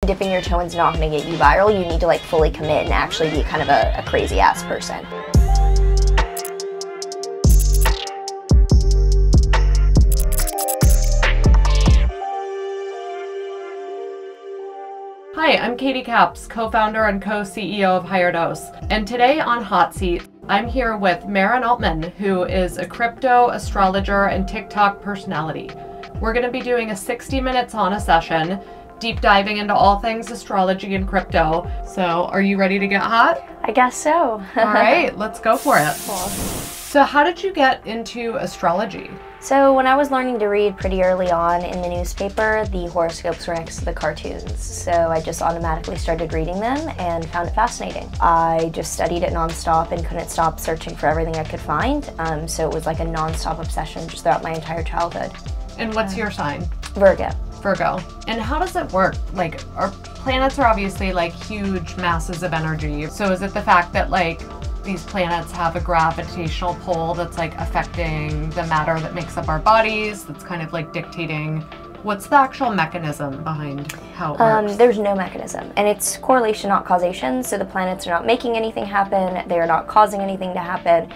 Dipping your toe is not going to get you viral. You need to like fully commit and actually be kind of a crazy ass person. Hi, I'm Katie Kaps, co-founder and co-CEO of HigherDOSE. And today on Hot Seat, I'm here with Maren Altman, who is a crypto, astrologer, and TikTok personality. We're going to be doing a 60-minute sauna session, deep diving into all things astrology and crypto. So are you ready to get hot? I guess so. All right, let's go for it. Cool. So how did you get into astrology? So when I was learning to read pretty early on in the newspaper, the horoscopes were next to the cartoons. So I just automatically started reading them and found it fascinating. I just studied it nonstop and couldn't stop searching for everything I could find. So it was like a nonstop obsession just throughout my entire childhood. And what's your sign? Virgo. Virgo. And how does it work? Like, our planets are obviously like huge masses of energy. So is it the fact that like these planets have a gravitational pull that's like affecting the matter that makes up our bodies, that's kind of like dictating what's the actual mechanism behind how it works? There's no mechanism, and it's correlation, not causation. So the planets are not making anything happen, they are not causing anything to happen.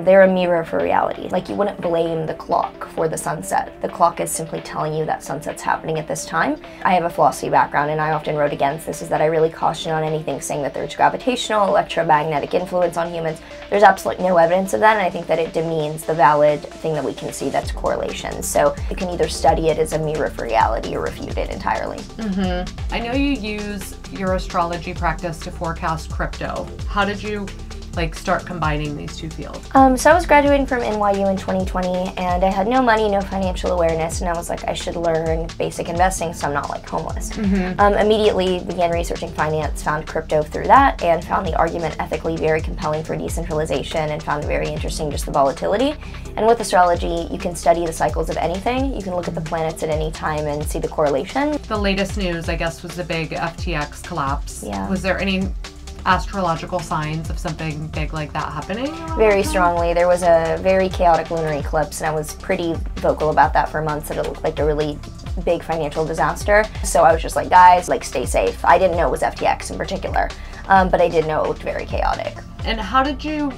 They're a mirror for reality. Like, you wouldn't blame the clock for the sunset. The clock is simply telling you that sunset's happening at this time. I have a philosophy background, and I often wrote against this, is that I really caution on anything saying that there's gravitational, electromagnetic influence on humans. There's absolutely no evidence of that, and I think that it demeans the valid thing that we can see, that's correlation. So you can either study it as a mirror for reality or refute it entirely. I know you use your astrology practice to forecast crypto. How did you like start combining these two fields? So I was graduating from NYU in 2020, and I had no money, no financial awareness, and I was like, I should learn basic investing so I'm not like homeless. Immediately began researching finance, found crypto through that, and found the argument ethically very compelling for decentralization, and found it very interesting, just the volatility. And with astrology, you can study the cycles of anything. You can look at the planets at any time and see the correlation. The latest news, I guess, was the big FTX collapse. Yeah. Was there any astrological signs of something big like that happening? Very strongly. There was a very chaotic lunar eclipse, and I was pretty vocal about that for months, that it looked like a really big financial disaster. So I was just like, guys, like, stay safe. I didn't know it was FTX in particular, but I did know it looked very chaotic. And how did you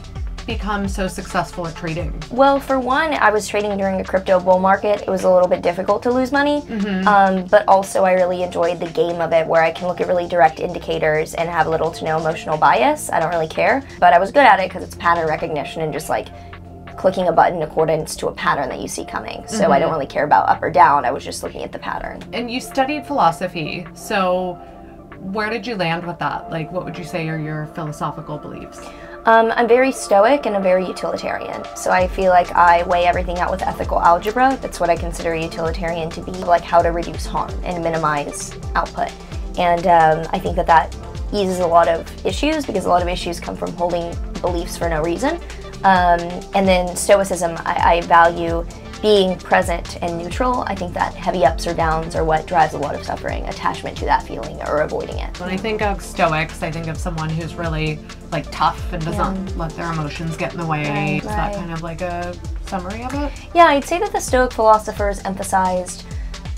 become so successful at trading? Well, for one, I was trading during a crypto bull market. It was a little bit difficult to lose money, but also I really enjoyed the game of it, where I can look at really direct indicators and have little to no emotional bias. I don't really care, but I was good at it because it's pattern recognition and just like clicking a button in accordance to a pattern that you see coming. So I don't really care about up or down. I was just looking at the pattern. And you studied philosophy, so where did you land with that? Like, what would you say are your philosophical beliefs? I'm very stoic and I'm very utilitarian. So I feel like I weigh everything out with ethical algebra. That's what I consider a utilitarian to be, like how to reduce harm and minimize output. And I think that that eases a lot of issues, because a lot of issues come from holding beliefs for no reason. And then stoicism, I value being present and neutral. I think that heavy ups or downs are what drives a lot of suffering, attachment to that feeling or avoiding it. When I think of stoics, I think of someone who's really like tough and doesn't let their emotions get in the way. Is that kind of like a summary of it? Yeah, I'd say that the Stoic philosophers emphasized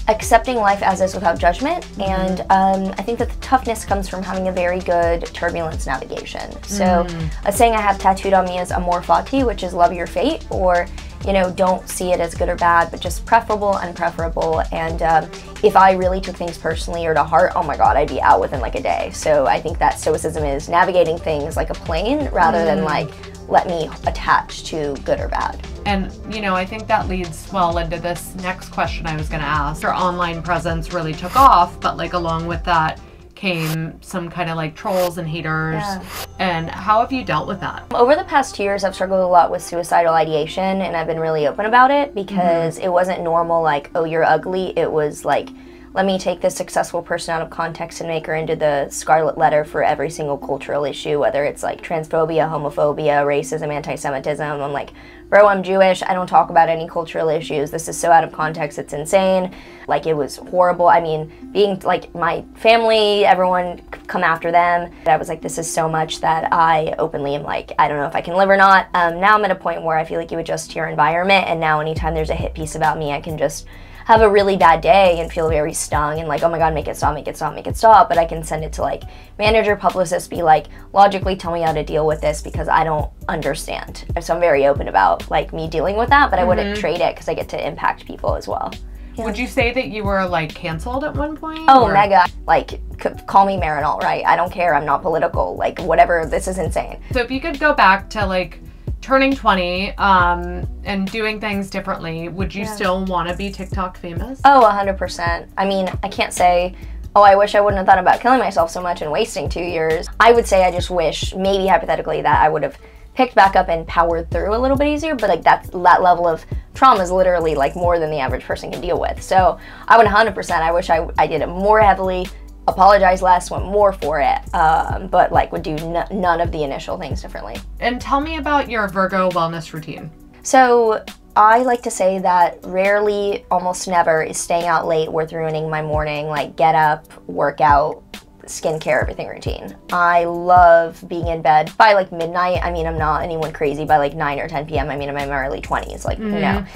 accepting life as is without judgment, and I think that the toughness comes from having a very good turbulence navigation. So a saying I have tattooed on me is amor fati, which is love your fate, or, you know, don't see it as good or bad, but just preferable, unpreferable. And if I really took things personally or to heart, oh my god, I'd be out within like a day. So I think that stoicism is navigating things like a plane rather than like, let me attach to good or bad. And, you know, I think that leads well into this next question I was going to ask. Your online presence really took off, but like along with that came some kind of like trolls and haters. Yeah. And how have you dealt with that? Over the past 2 years, I've struggled a lot with suicidal ideation, and I've been really open about it, because it wasn't normal like, oh, you're ugly. It was like, let me take this successful person out of context and make her into the scarlet letter for every single cultural issue, whether it's like transphobia, homophobia, racism, anti-Semitism. I'm like, bro, I'm Jewish. I don't talk about any cultural issues. This is so out of context. It's insane. Like, it was horrible. I mean, being like my family, everyone come after them. I was like, this is so much that I openly am like, I don't know if I can live or not. Now I'm at a point where I feel like you adjust to your environment, and now anytime there's a hit piece about me, I can just have a really bad day and feel very stung and like, oh my god, make it stop, make it stop, make it stop. But I can send it to like manager, publicist, be like, logically tell me how to deal with this because I don't understand. So I'm very open about like me dealing with that, but I wouldn't trade it because I get to impact people as well. Yeah. Would you say that you were like canceled at one point? Oh, or? Mega. Like, call me Maren Alt, right? I don't care. I'm not political. Like, whatever. This is insane. So if you could go back to like turning 20 and doing things differently, would you still want to be TikTok famous? Oh, 100%. I mean, I can't say, oh, I wish I wouldn't have thought about killing myself so much and wasting 2 years. I would say I just wish, maybe hypothetically, that I would have picked back up and powered through a little bit easier, but like that level of trauma is literally like more than the average person can deal with. So I would 100%, I wish I did it more heavily, apologize less, went more for it, but like would do none of the initial things differently. And tell me about your Virgo wellness routine. So I like to say that rarely, almost never, is staying out late worth ruining my morning, like get up, work out, skincare, everything routine. I love being in bed by like midnight. I mean, I'm not anyone crazy by like 9 or 10 p.m. I mean, I'm in my early 20s, like, no.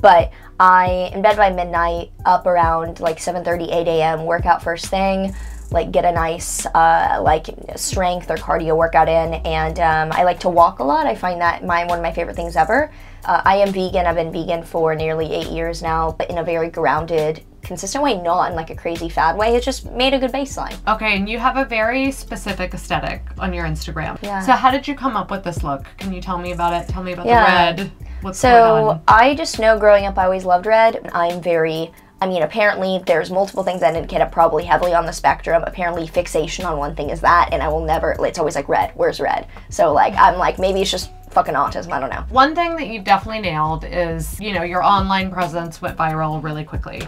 But I in bed by midnight, up around like 7:30, 8 a.m., work out first thing, like get a nice like strength or cardio workout in, and I like to walk a lot. I find that one of my favorite things ever. I am vegan. I've been vegan for nearly 8 years now, but in a very grounded, consistent way, not in like a crazy fad way. It's just made a good baseline. Okay, and you have a very specific aesthetic on your Instagram. Yeah. So how did you come up with this look? Can you tell me about it? Tell me about the red. What's going on? I just know growing up I always loved red. I'm very, I mean, apparently there's multiple things that indicate I'm probably heavily on the spectrum. Apparently fixation on one thing is that, and I will never, it's always like red, where's red? So like, I'm like, maybe it's just fucking autism, I don't know. One thing that you've definitely nailed is, you know, your online presence went viral really quickly.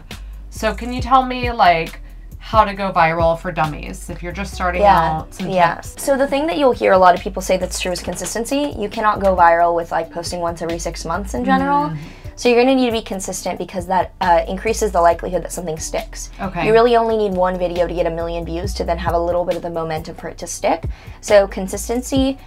So can you tell me like how to go viral for dummies if you're just starting out, some tips? So the thing that you'll hear a lot of people say that's true is consistency. You cannot go viral with like posting once every 6 months in general. So you're gonna need to be consistent because that increases the likelihood that something sticks. Okay. You really only need one video to get 1 million views to then have a little bit of the momentum for it to stick. So consistency,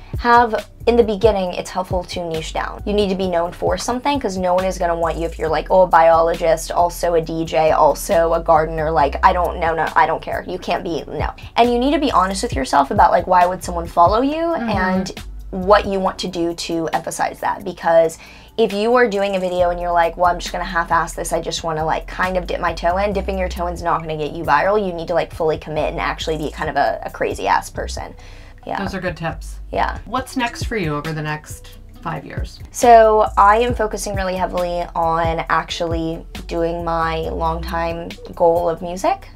in the beginning, it's helpful to niche down. You need to be known for something because no one is gonna want you if you're like, oh, a biologist, also a DJ, also a gardener, like, I don't care. You can't be, no. And you need to be honest with yourself about like, why would someone follow you and what you want to do to emphasize that, because if you are doing a video and you're like, well, I'm just gonna half-ass this, I just wanna like kind of dip my toe in, dipping your toe in is not gonna get you viral. You need to like fully commit and actually be kind of a crazy ass person. Yeah. Those are good tips. Yeah. What's next for you over the next 5 years? So I am focusing really heavily on actually doing my long-time goal of music.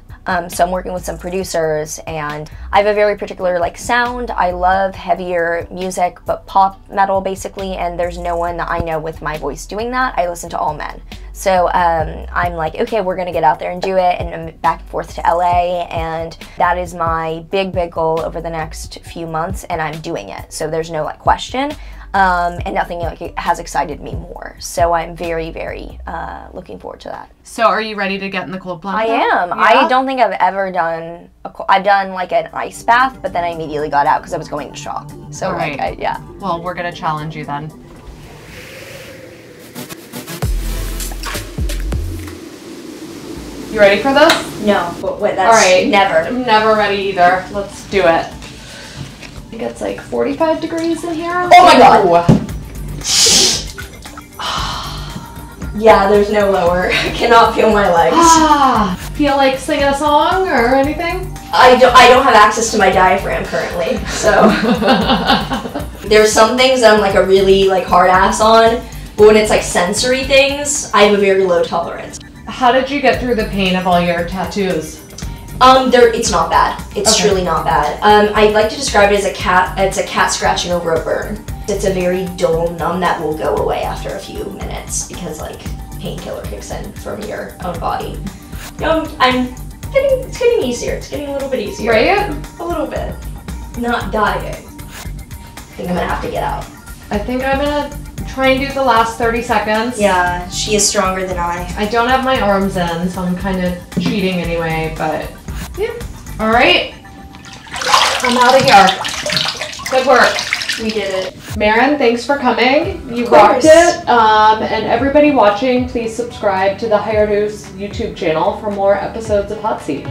So I'm working with some producers and I have a very particular like sound. I love heavier music, but pop metal basically, and there's no one that I know with my voice doing that. I listen to all men. So I'm like, okay, we're gonna get out there and do it, and I'm back and forth to LA, and that is my big goal over the next few months, and I'm doing it. So there's no like question. And nothing like has excited me more. So I'm very looking forward to that. So are you ready to get in the cold plunge? I am. Yeah? I don't think I've ever done, I've done like an ice bath, but then I immediately got out because I was going into shock. So like, yeah. Well, we're gonna challenge you then. You ready for this? No, but wait, that's all right. Never. I'm never ready either. Let's do it. I think it's like 45 degrees in here. Oh my god! Yeah, there's no lower. I cannot feel my legs. Feel like singing a song or anything? I don't have access to my diaphragm currently, so. There's some things that I'm like a really like hard ass on, but when it's like sensory things, I have a very low tolerance. How did you get through the pain of all your tattoos? It's not bad. It's truly not bad. I'd like to describe it as it's a cat scratching over a burn. It's a very dull numb that will go away after a few minutes because like painkiller kicks in from your own body. It's getting easier. It's getting a little bit easier. Right? A little bit. Not dying. I think I'm gonna have to get out. I think I'm gonna try and do the last 30 seconds. Yeah, she is stronger than I. I don't have my arms in, so I'm kind of cheating anyway, but yeah. All right, I'm out of here. Good work. We did it. Maren, thanks for coming. You rocked it. And everybody watching, please subscribe to the HigherDOSE YouTube channel for more episodes of Hot Seat.